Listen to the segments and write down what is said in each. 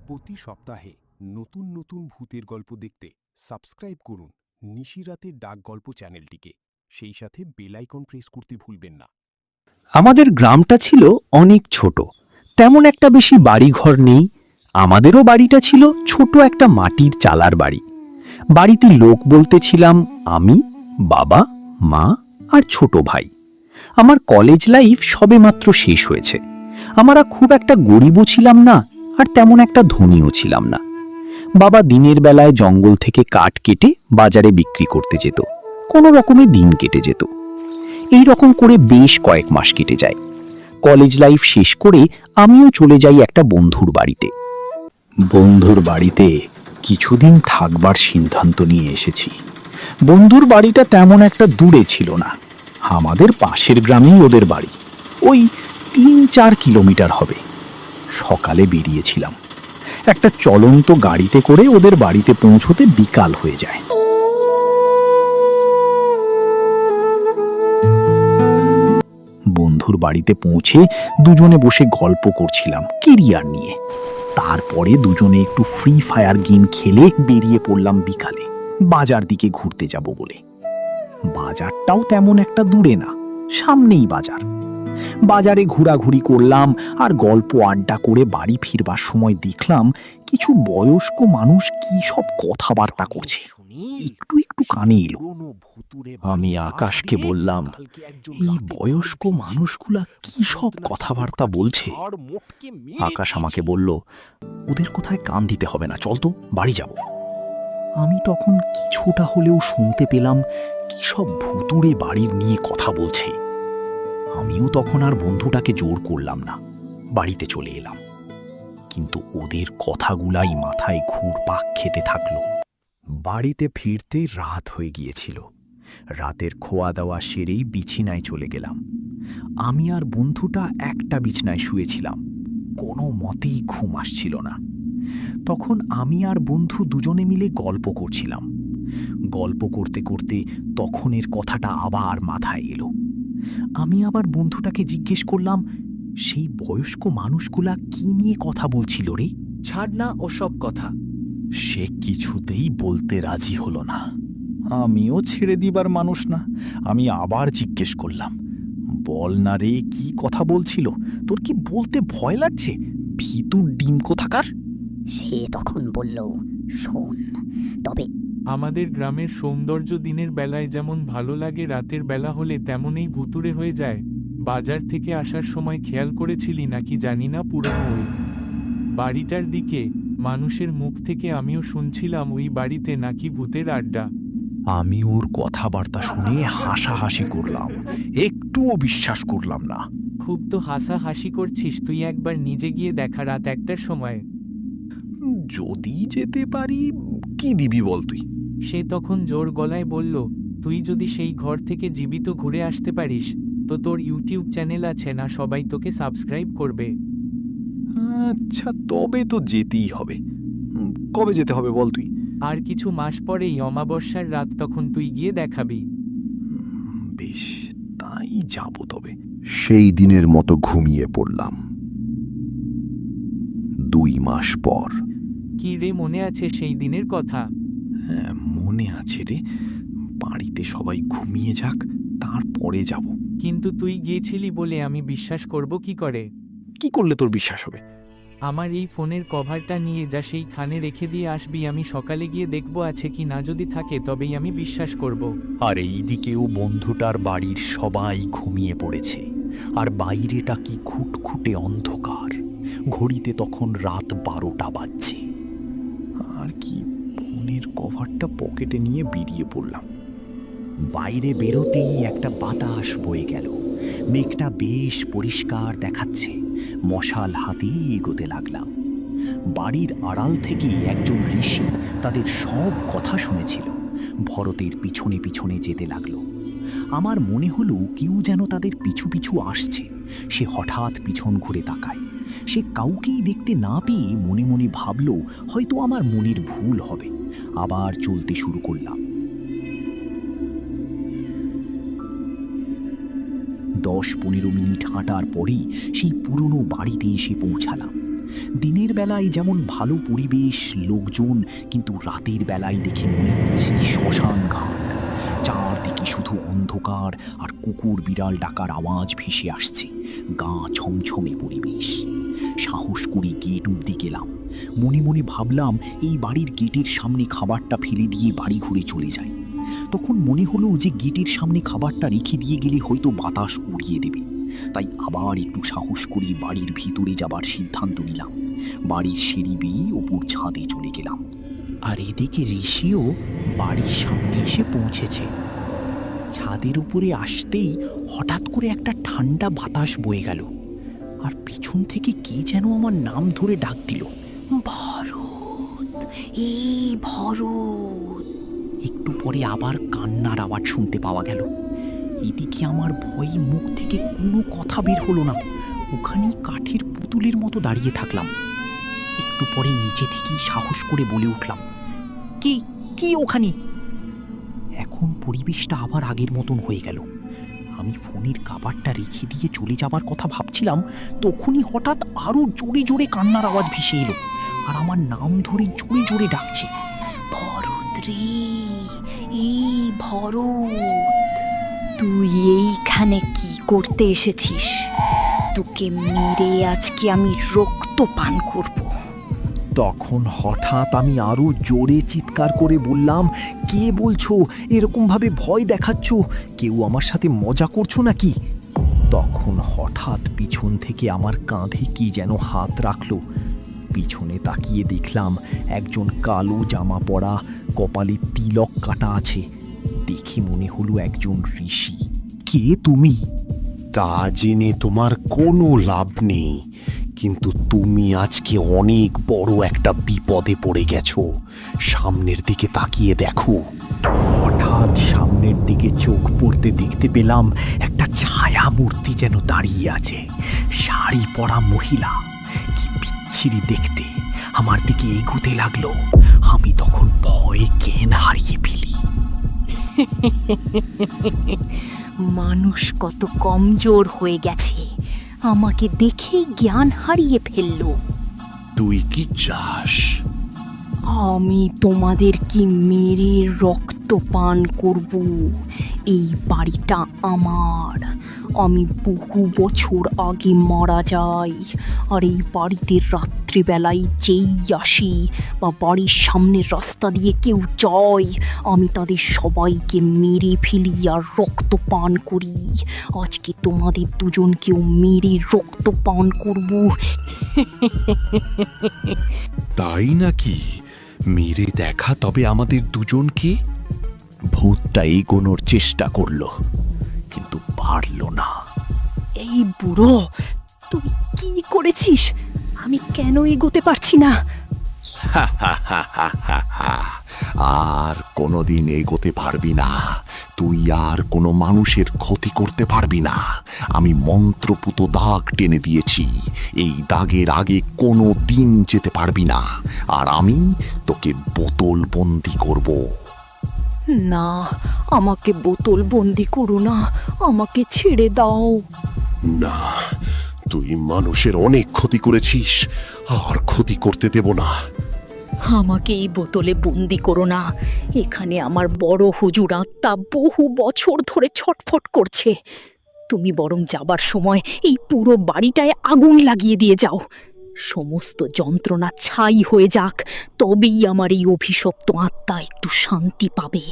প্রতি সপ্তাহে নতুন নতুন ভূতের গল্প দেখতে সাবস্ক্রাইব করুন নিশিরাতের ডাক গল্প চ্যানেলটিকে। সেই সাথে বেল আইকন প্রেস করতে ভুলবেন না। আমাদের গ্রামটা ছিল অনেক ছোট, তেমন একটা বেশি বাড়িঘর নেই। আমাদেরও বাড়িটা ছিল ছোট একটা মাটির চালার বাড়ি। বাড়িতে লোক বলতে ছিলাম আমি, বাবা, মা আর ছোট ভাই। আমার কলেজ লাইফ সবেমাত্র শেষ হয়েছে। আমরা খুব একটা গরিবও ছিলাম না, আর তেমন একটা ধনীও ছিলাম না। বাবা দিনের বেলায় জঙ্গল থেকে কাঠ কেটে বাজারে বিক্রি করতে যেত, কোনো রকমে দিন কেটে যেত। এই রকম করে বেশ কয়েক মাস কেটে যায়। কলেজ লাইফ শেষ করে আমিও চলে যাই একটা বন্ধুর বাড়িতে। বন্ধুর বাড়িতে কিছুদিন থাকবার সিদ্ধান্ত নিয়ে এসেছি। বন্ধুর বাড়িটা তেমন একটা দূরে ছিল না, আমাদের পাশের গ্রামেই ওদের বাড়ি। ওই ৩-৪ কিলোমিটার হবে। সকালে বেরিয়েছিলাম, একটা চলন্ত গাড়িতে করে ওদের বাড়িতে পৌঁছতে বিকাল হয়ে যায়। বন্ধুর বাড়িতে পৌঁছে দুজনে বসে গল্প করছিলাম কেরিয়ার নিয়ে। তারপরে দুজনে একটু ফ্রি ফায়ার গেম খেলে বেরিয়ে পড়লাম বিকালে বাজার দিকে ঘুরতে যাব বলে। বাজারটাও তেমন একটা দূরে না, সামনেই বাজার। বাজারে ঘোরাঘুরি করলাম আর গল্প আড্ডা করে বাড়ি ফিরবার সময় দেখলাম কিছু বয়স্ক মানুষ কি সব কথাবার্তা করছে। একটু একটু কানে এলো। আমি আকাশকে বললাম, এই বয়স্ক মানুষগুলা কি সব কথাবার্তা বলছে? আকাশ আমাকে বলল, ওদের কোথায় কান দিতে হবে না, চল তো বাড়ি যাব। আমি তখন কিছুটা হলেও শুনতে পেলাম কি সব ভুতুড়ে বাড়ির নিয়ে কথা বলছে। আমিও তখন আর বন্ধুটাকে জোর করলাম না, বাড়িতে চলে এলাম। কিন্তু ওদের কথাগুলাই মাথায় ঘুরপাক খেতে থাকলো। বাড়িতে ফিরতে রাত হয়ে গিয়েছিল। রাতের খোয়া দাওয়া সেরেই বিছানায় চলে গেলাম। আমি আর বন্ধুটা একটা বিছানায় শুয়েছিলাম, কোনো মতেই ঘুম আসছিল না। তখন আমি আর বন্ধু দুজনে মিলে গল্প করছিলাম। গল্প করতে করতে তখনের কথাটা আবার মাথায় এলো। আমি আবার বন্ধুটাকে জিজ্ঞেস করলাম, সেই বয়স্ক মানুষগুলা কি নিয়ে কথা বলছিল রে? ছাড় না ওসব কথা। সে কিছুতেই বলতে রাজি হলো না। আমিও ছেড়ে দিবার মানুষ না। আমি আবার জিজ্ঞেস করলাম, বল না রে, কি কথা বলছিল? তোর কি বলতে ভয় লাগছে? ভিতুর ডিম কোথাকার। সে তখন বলল, শোন, তবে আমাদের গ্রামের সৌন্দর্য দিনের বেলায় যেমন ভালো লাগে, রাতের বেলা হলে তেমনই ভুতুড়ে হয়ে যায়। বাজার থেকে আসার সময় খেয়াল করেছিলি নাকি জানি না, পুরনো ওই বাড়িটার দিকে মানুষের মুখ থেকে আমিও শুনছিলাম ওই বাড়িতে নাকি ভূতের আড্ডা। আমি ওর কথাবার্তা শুনে হাসাহাসি করলাম, একটুও বিশ্বাস করলাম না। খুব তো হাসাহাসি করছিস, তুই একবার নিজে গিয়ে দেখা রাত 1টার সময়। যদি যেতে পারি, কি দিবি বল তুই? সে তখন জোর গলায় বলল, তুই যদি সেই ঘর থেকে জীবিত ঘুরে আসতে পারিস তো তোর ইউটিউব চ্যানেল আছে না, সবাই তোকে সাবস্ক্রাইব করবে। আচ্ছা, তবে তো যেতেই হবে। কবে যেতে হবে বল তুই? আর কিছু মাস পরেই অমাবস্যার রাত, তখন তুই গিয়ে দেখাবি। বেশ, তাই যাব তবে। সেই দিনের মতো ঘুমিয়ে পড়লাম। 2 মাস পর। কি রে, মনে আছে সেই দিনের কথা? হ্যাঁ, মনে আছে রে। বাড়িতে সবাই ঘুমিয়ে যাক, তারপরে যাব। কিন্তু তুই গিয়েছিলি বলে আমি বিশ্বাস করব কি করে? কি করলে তোর বিশ্বাস হবে? আমার এই ফোনের কভারটা নিয়ে যা, সেইখানে রেখে দিয়ে আসবি। আমি সকালে গিয়ে দেখব আছে কি না, যদি থাকে তবেই আমি বিশ্বাস করব। আর এইদিকেও বন্ধুটার বাড়ির সবাই ঘুমিয়ে পড়েছে, আর বাইরেটা কি খুটখুটে অন্ধকার। ঘড়িতে তখন রাত 12টা বাজছে। আর কি, ফোনের কভারটা পকেটে নিয়ে বেরিয়ে পড়লাম। বাইরে বেরোতেই একটা বাতাস বয়ে গেল। মেঘটা বেশ পরিষ্কার দেখাচ্ছে। মশাল হাতে এগোতে লাগলাম। বাড়ির আড়াল থেকে একজন ঋষি তাদের সব কথা শুনেছিল। ভরতের পিছনে পিছনে যেতে লাগলো। আমার মনে হলো কেউ যেন তাদের পিছু পিছু আসছে। সে হঠাৎ পিছন ঘুরে তাকায়। সে কাউকেই দেখতে না পেয়ে মনে মনে ভাবল, হয়তো আমার মনের ভুল হবে। আবার চলতে শুরু করলাম। 10-15 মিনিট হাঁটার পরেই সেই পুরনো বাড়িতে এসে পৌঁছালাম। দিনের বেলায় যেমন ভালো পরিবেশ, লোকজন, কিন্তু রাতের বেলায় দেখে মনে হচ্ছে শ্মশান ঘাট। চারদিকে শুধু অন্ধকার আর কুকুর বিড়াল ডাকার আওয়াজ ভেসে আসছে। গা ছমছমে পরিবেশ। সাহস করে গেট অব্দি গেলাম। মনে মনে ভাবলাম এই বাড়ির গেটের সামনে খাবারটা ফেলে দিয়ে বাড়ি ঘুরে চলে যাই। তখন মনে হলো যে গেটের সামনে খাবারটা রেখে দিয়ে গেলে হয়তো বাতাস উড়িয়ে দেবে। তাই আবার একটু সাহস করে বাড়ির ভিতরে যাবার সিদ্ধান্ত নিলাম। বাড়ির সিঁড়ি বেয়ে ওপর ছাদে চলে গেলাম। আর এদিকে ঋষিও বাড়ির সামনে এসে পৌঁছেছে। ছাদের উপরে আসতেই হঠাৎ করে একটা ঠান্ডা বাতাস বয়ে গেল, আর পিছন থেকে কে যেন আমার নাম ধরে ডাক দিল, ভরত, এই ভরত। একটু পরে আবার কান্নার আওয়াজ শুনতে পাওয়া গেল। এদিকে আমার ভয়ে মুখ থেকে কোনো কথা বের হলো না। ওখানেই কাঠের পুতুলের মতো দাঁড়িয়ে থাকলাম। একটু পরে নিচে থেকেই সাহস করে বলে উঠলাম, কি কি ওখানে? এখন পরিবেশটা আবার আগের মতন হয়ে গেল। আমি ফোনের কাবারটা রেখে দিয়ে চলে যাবার কথা ভাবছিলাম, তখনই হঠাৎ আরো জোরে জোরে কান্নার আওয়াজ ভেসে এলো, আর আমার নাম ধরে জোরে জোরে ডাকছে, ভরত রে, এই ভরত। তুই এইখানে কি করতে এসেছিস? তোকে মেরে আজকে আমি রক্ত পান করব। তখন হঠাৎ আমি আরো জোরে চিৎকার করে বললাম, কে বলছো? এরকমভাবে ভয় দেখাচ্ছ? কেউ আমার সাথে মজা করছো নাকি? তখন হঠাৎ পিছন থেকে আমার কাঁধে কি যেন হাত রাখলো। পিছনে তাকিয়ে দেখলাম একজন কালো জামা পরা, কপালে তিলক কাটা আছে। দেখে মনে হলো একজন ঋষি। কে তুমি? তা জেনে তোমার কোনো লাভ নেই, কিন্তু তুমি আজকে অনেক বড় একটা বিপদে পড়ে গেছো। সামনের দিকে তাকিয়ে দেখো। হঠাৎ সামনের দিকে চোখ পড়তে দেখতে পেলাম একটা ছায়া মূর্তি যেন দাঁড়িয়ে আছে। শাড়ি পরা মহিলা, কি বিচ্ছিরি দেখতে। আমার দিকে এগোতে লাগলো। আমি তখন ভয়ে জ্ঞান হারিয়ে ফেলি। মানুষ কত কমজোর হয়ে গেছে, আমাকে দেখে জ্ঞান হারিয়ে ফেললো। তুই কি চাস? আমি তোমাদেরকে মেরে রক্ত পান করব। এই বাড়িটা আমার। আমি বহু বছর আগে মারা যাই, আর এই বাড়িতে রাত্রিবেলায় যেই আসি বা বাড়ির সামনের রাস্তা দিয়ে কেউ যায়, আমি তাদের সবাইকে মেরে ফেলি আর রক্ত পান করি। আজকে তোমাদের দুজনকেও মেরে রক্ত পান করব। তাই নাকি? মেরে দেখা তবে আমাদের দুজনকে। ভূতটা এগোনোর চেষ্টা করলো, কিন্তু পারল না। এই বুড়ো, তুই কি করেছিস? আমি কেন এগোতে পারছি না? আর কোনোদিন এগোতে পারবি না। তুই আর কোনো মানুষের ক্ষতি করতে পারবি না। আমি মন্ত্রপুত দাগ টেনে দিয়েছি। এই দাগের আগে কোনো দিন যেতে পারবি না, আর আমি তোকে বোতল বন্দি করব। না, আমাকে বোতল বন্দি করো না, আমাকে ছেড়ে দাও। না, তুই মানুষের অনেক ক্ষতি করেছিস, আর ক্ষতি করতে দেব না। আমাকে এই বোতলে বন্দি করো না। এখানে আমার বড় হুজুর আত্মা বহু বছর ধরে ছটফট করছে। তুমি বরং যাবার সময় এই পুরো বাড়িটায় আগুন লাগিয়ে দিয়ে যাও। সমস্ত যন্ত্রণা ছাই হয়ে যাক, তবেই আমার এই অভিশপ্ত আত্মা একটু শান্তি পাবে।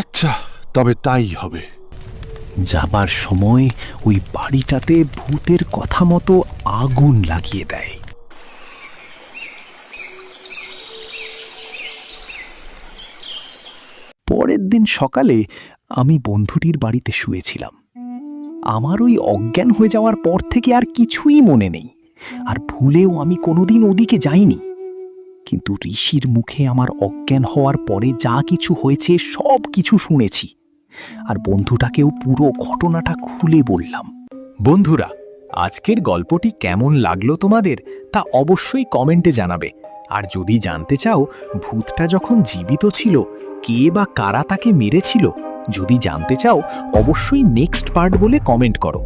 আচ্ছা, তবে তাই হবে। যাবার সময় ওই বাড়িটাতে ভূতের কথা মতো আগুন লাগিয়ে দেয়। পরের দিন সকালে আমি বন্ধুটির বাড়িতে শুয়েছিলাম। আমার ওই অজ্ঞান হয়ে যাওয়ার পর থেকে আর কিছুই মনে নেই, আর ভুলেও আমি কোনোদিন ওদিকে যাইনি। কিন্তু ঋষির মুখে আমার অজ্ঞান হওয়ার পরে যা কিছু হয়েছে সব কিছু শুনেছি, আর বন্ধুটাকেও পুরো ঘটনাটা খুলে বললাম। বন্ধুরা, আজকের গল্পটি কেমন লাগলো তোমাদের তা অবশ্যই কমেন্টে জানাবে। আর যদি জানতে চাও ভূতটা যখন জীবিত ছিল কে বা কারা তাকে মেরেছিল, যদি জানতে চাও অবশ্যই নেক্সট পার্ট বলে কমেন্ট করো।